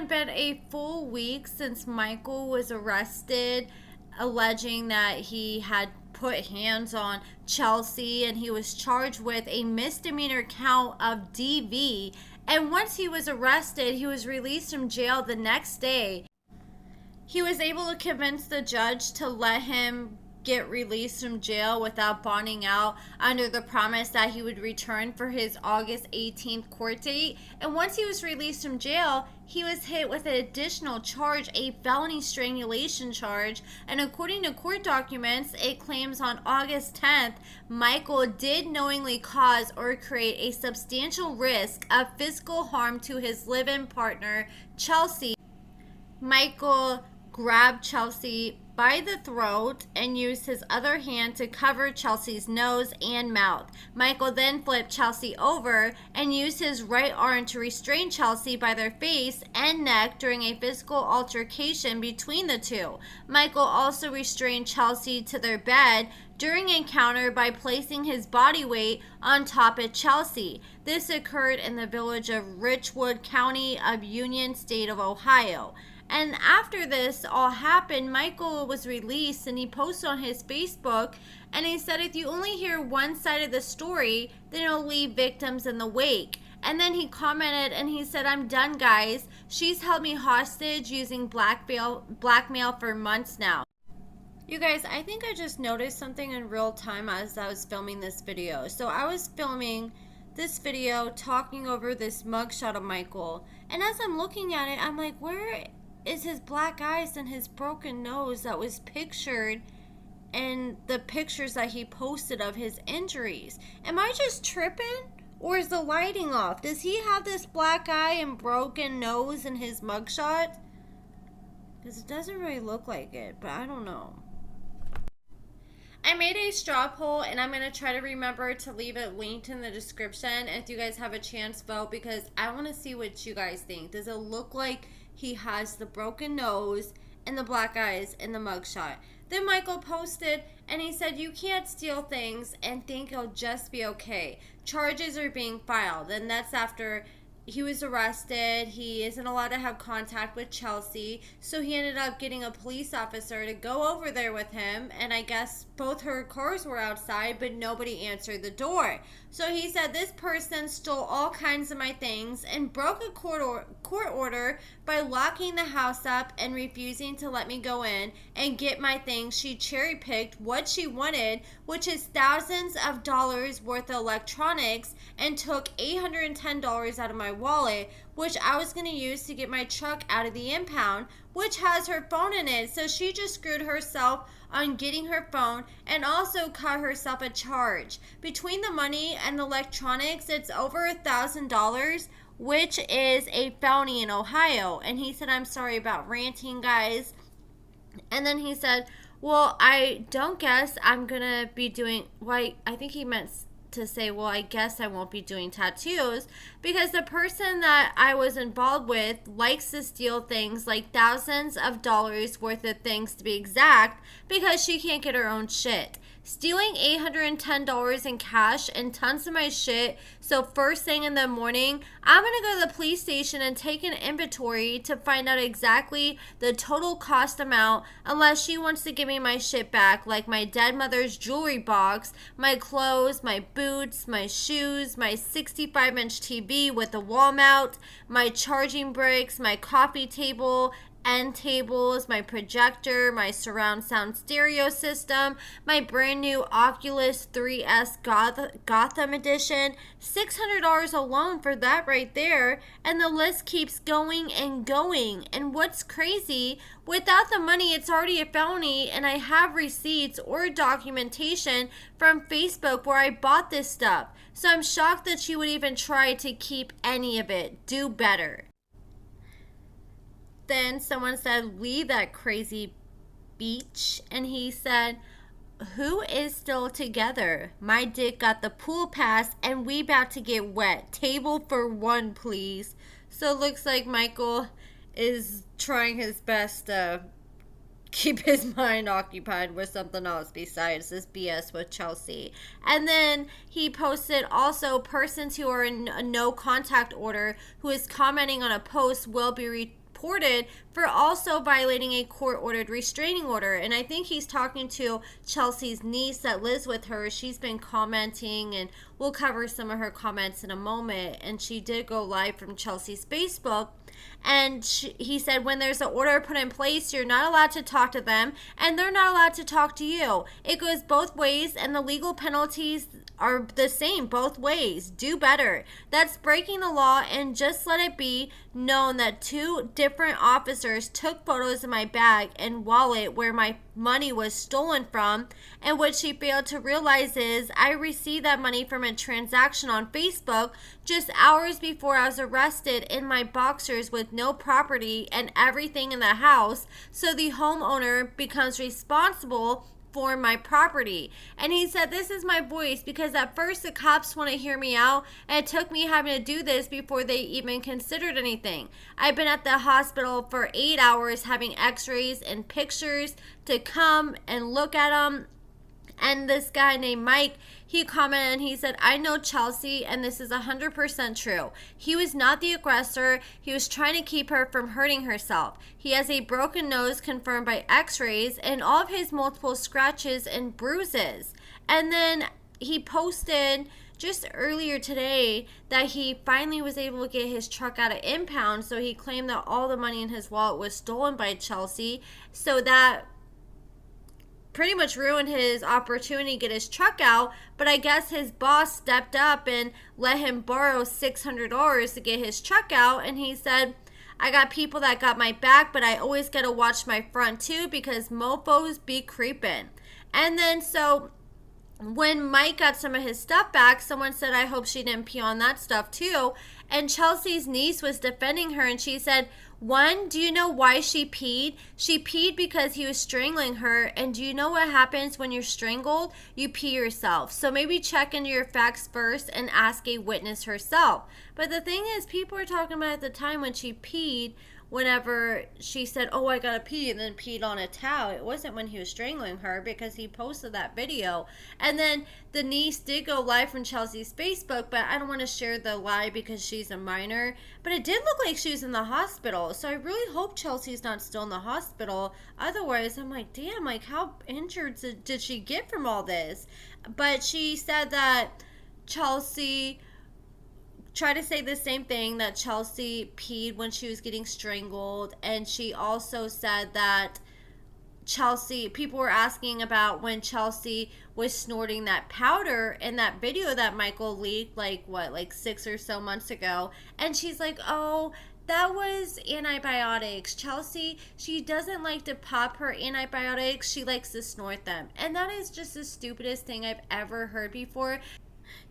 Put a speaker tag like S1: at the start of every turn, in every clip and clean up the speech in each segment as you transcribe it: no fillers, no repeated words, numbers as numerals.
S1: had been a full week since Michael was arrested, alleging that he had put hands on Chelsea, and he was charged with a misdemeanor count of DV. And once he was arrested, he was released from jail the next day. He was able to convince the judge to let him get released from jail without bonding out, under the promise that he would return for his August 18th court date. And once he was released from jail, he was hit with an additional charge, a felony strangulation charge. And according to court documents, it claims on August 10th, Michael did knowingly cause or create a substantial risk of physical harm to his live-in partner, Chelsea. Michael grabbed Chelsea by the throat and used his other hand to cover Chelsea's nose and mouth. Michael then flipped Chelsea over and used his right arm to restrain Chelsea by their face and neck during a physical altercation between the two. Michael also restrained Chelsea to their bed during an encounter by placing his body weight on top of Chelsea. This occurred in the village of Richwood, County of Union, State of Ohio. And after this all happened, Michael was released, and he posted on his Facebook, and he said, if you only hear one side of the story, then it'll leave victims in the wake. And then he commented and he said, I'm done, guys. She's held me hostage using blackmail for months now. You guys, I think I just noticed something in real time as I was filming this video. So I was filming this video talking over this mugshot of Michael, and as I'm looking at it, I'm like, where is his black eyes and his broken nose that was pictured in the pictures that he posted of his injuries? Am I just tripping? Or is the lighting off? Does he have this black eye and broken nose in his mugshot? Because it doesn't really look like it, but I don't know. I made a straw poll, and I'm going to try to remember to leave it linked in the description if you guys have a chance, vote, because I want to see what you guys think. Does it look like he has the broken nose and the black eyes in the mugshot? Then Michael posted and he said, you can't steal things and think it'll just be okay. Charges are being filed. And that's after he was arrested. He isn't allowed to have contact with Chelsea, so he ended up getting a police officer to go over there with him, and I guess both her cars were outside, but nobody answered the door. So he said, this person stole all kinds of my things and broke a court order by locking the house up and refusing to let me go in and get my things. She cherry-picked what she wanted, which is thousands of dollars worth of electronics, and took $810 out of my wallet, which I was going to use to get my truck out of the impound, which has her phone in it. So she just screwed herself on getting her phone and also cut herself a charge. Between the money and the electronics, it's over $1,000, which is a felony in Ohio. And he said, I'm sorry about ranting, guys. And then he said, well, I don't guess I'm going to be doing, well, I think he meant to say, well, I guess I won't be doing tattoos, because the person that I was involved with likes to steal things, like thousands of dollars worth of things to be exact, because she can't get her own shit. Stealing $810 in cash and tons of my shit, so first thing in the morning, I'm going to go to the police station and take an inventory to find out exactly the total cost amount, unless she wants to give me my shit back, like my dead mother's jewelry box, my clothes, my boots, my shoes, my 65-inch TV with a wall mount, my charging bricks, my coffee table, end tables, my projector, my surround sound stereo system, my brand new Oculus 3S Gotham Edition, $600 alone for that right there, and the list keeps going and going. And what's crazy, without the money, it's already a felony, and I have receipts or documentation from Facebook where I bought this stuff. So I'm shocked that she would even try to keep any of it. Do better. Then someone said, leave that crazy beach. And he said, who is still together? My dick got the pool pass and we about to get wet. Table for one, please. So it looks like Michael is trying his best to keep his mind occupied with something else besides this BS with Chelsea. And then he posted also, persons who are in a no contact order who is commenting on a post will be reported deported for also violating a court-ordered restraining order. And I think he's talking to Chelsea's niece that lives with her. She's been commenting, and we'll cover some of her comments in a moment. And she did go live from Chelsea's Facebook. And he said, when there's an order put in place, you're not allowed to talk to them, and they're not allowed to talk to you. It goes both ways, and the legal penalties are the same both ways. Do better. That's breaking the law, and just let it be known that 2 different officers took photos of my bag and wallet where my money was stolen from, and what she failed to realize is I received that money from a transaction on Facebook just hours before I was arrested in my boxers with no property and everything in the house, so the homeowner becomes responsible for my property. And he said, this is my voice, because at first the cops want to hear me out, and it took me having to do this before they even considered anything. I've been at the hospital for 8 hours having x-rays and pictures to come and look at them. And this guy named Mike, he commented and he said, I know Chelsea, and this is 100% true. He was not the aggressor. He was trying to keep her from hurting herself. He has a broken nose confirmed by x-rays and all of his multiple scratches and bruises. And then he posted just earlier today that he finally was able to get his truck out of impound. So he claimed that all the money in his wallet was stolen by Chelsea. So that pretty much ruined his opportunity to get his truck out, but I guess his boss stepped up and let him borrow $600 to get his truck out, and he said, I got people that got my back, but I always gotta watch my front too, because mofos be creeping. And then so when Mike got some of his stuff back, someone said, I hope she didn't pee on that stuff too. And Chelsea's niece was defending her, and she said, 1, do you know why she peed? She peed because he was strangling her, and do you know what happens when you're strangled? You pee yourself. So maybe check into your facts first and ask a witness herself. But the thing is, people were talking about at the time when she peed, whenever she said, oh, I gotta pee, and then peed on a towel. It wasn't when he was strangling her, because he posted that video. And then the niece did go live from Chelsea's Facebook, but I don't want to share the lie because she's a minor. But it did look like she was in the hospital, so I really hope Chelsea's not still in the hospital. Otherwise, I'm like, damn, like how injured did she get from all this? But she said that Chelsea tried to say the same thing, that Chelsea peed when she was getting strangled. And she also said that Chelsea, people were asking about when Chelsea was snorting that powder in that video that Michael leaked, like 6 or so months ago. And she's like, oh, that was antibiotics. Chelsea, she doesn't like to pop her antibiotics. She likes to snort them. And that is just the stupidest thing I've ever heard before.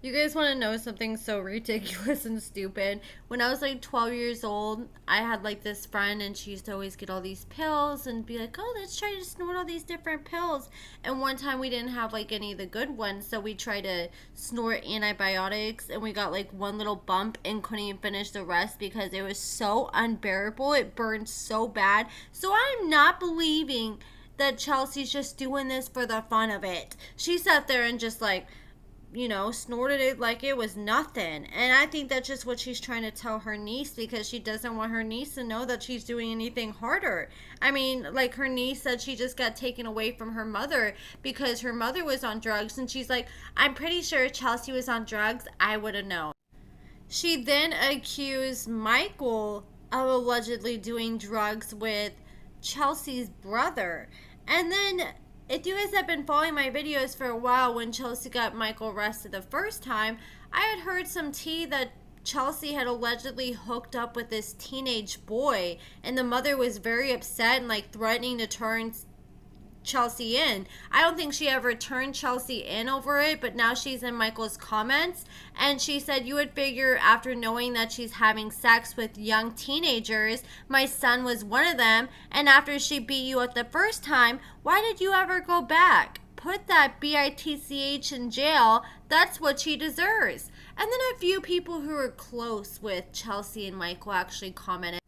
S1: You guys want to know something so ridiculous and stupid? When I was like 12 years old, I had like this friend, and she used to always get all these pills and be like, oh, let's try to snort all these different pills. And one time we didn't have like any of the good ones, so we tried to snort antibiotics, and we got like one little bump and couldn't even finish the rest because it was so unbearable. It burned so bad. So I'm not believing that Chelsea's just doing this for the fun of it. She sat there and just like, you know, snorted it like it was nothing. And I think that's just what she's trying to tell her niece, because she doesn't want her niece to know that she's doing anything harder. I mean, like her niece said she just got taken away from her mother because her mother was on drugs, and she's like, I'm pretty sure if Chelsea was on drugs, I would have known. She then accused Michael of allegedly doing drugs with Chelsea's brother. And then, if you guys have been following my videos for a while, when Chelsea got Michael arrested the first time, I had heard some tea that Chelsea had allegedly hooked up with this teenage boy, and the mother was very upset and like threatening to turn Chelsea in. I don't think she ever turned Chelsea in over it, but now she's in Michael's comments, and she said, you would figure after knowing that she's having sex with young teenagers, my son was one of them, and after she beat you up the first time, why did you ever go back? Put that bitch in jail. That's what she deserves. And then a few people who are close with Chelsea and Michael actually commented.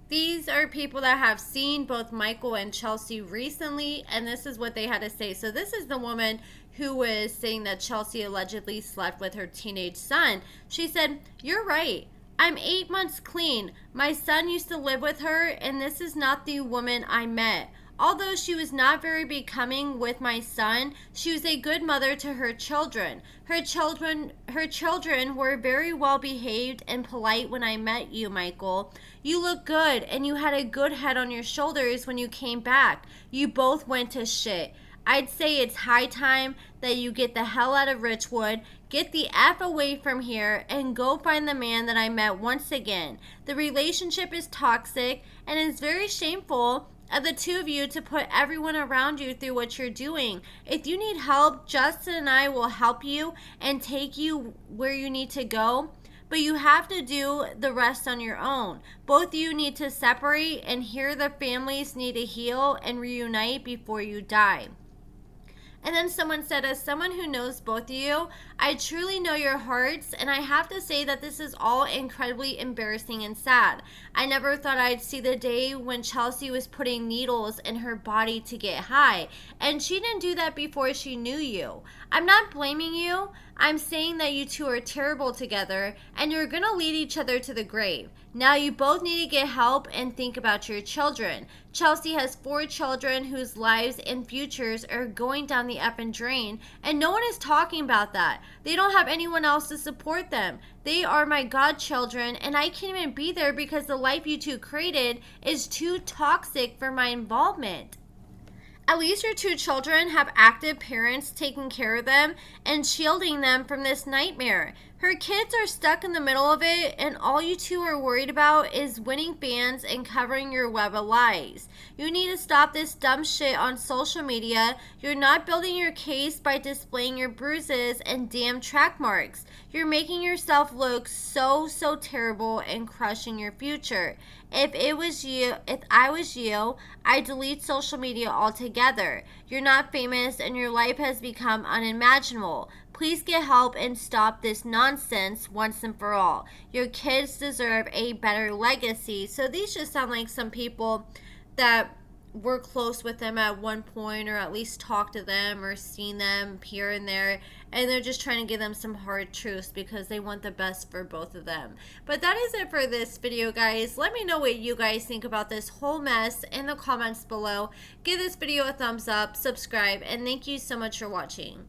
S1: These are people that have seen both Michael and Chelsea recently, and this is what they had to say. So this is the woman who was saying that Chelsea allegedly slept with her teenage son. She said, you're right. I'm 8 months clean. My son used to live with her, and this is not the woman I met. Although she was not very becoming with my son, she was a good mother to her children. Her children were very well behaved and polite when I met you, Michael. You look good, and you had a good head on your shoulders when you came back. You both went to shit. I'd say it's high time that you get the hell out of Richwood, get the F away from here, and go find the man that I met once again. The relationship is toxic, and it's very shameful of the two of you to put everyone around you through what you're doing. If you need help, Justin and I will help you and take you where you need to go. But you have to do the rest on your own. Both of you need to separate, and here the families need to heal and reunite before you die. And then someone said, as someone who knows both of you, I truly know your hearts, and I have to say that this is all incredibly embarrassing and sad. I never thought I'd see the day when Chelsea was putting needles in her body to get high, and she didn't do that before she knew you. I'm not blaming you. I'm saying that you two are terrible together, and you're going to lead each other to the grave. Now you both need to get help and think about your children. Chelsea has 4 children whose lives and futures are going down the effing drain, and no one is talking about that. They don't have anyone else to support them. They are my godchildren, and I can't even be there because the life you two created is too toxic for my involvement. At least your 2 children have active parents taking care of them and shielding them from this nightmare. Her kids are stuck in the middle of it, and all you two are worried about is winning fans and covering your web of lies. You need to stop this dumb shit on social media. You're not building your case by displaying your bruises and damn track marks. You're making yourself look so terrible and crushing your future. If I was you, I'd delete social media altogether. You're not famous, and your life has become unimaginable. Please get help and stop this nonsense once and for all. Your kids deserve a better legacy. So these just sound like some people that were close with them at one point, or at least talked to them or seen them here and there, and they're just trying to give them some hard truths because they want the best for both of them. But that is it for this video, guys. Let me know what you guys think about this whole mess in the comments below. Give this video a thumbs up, subscribe, and thank you so much for watching.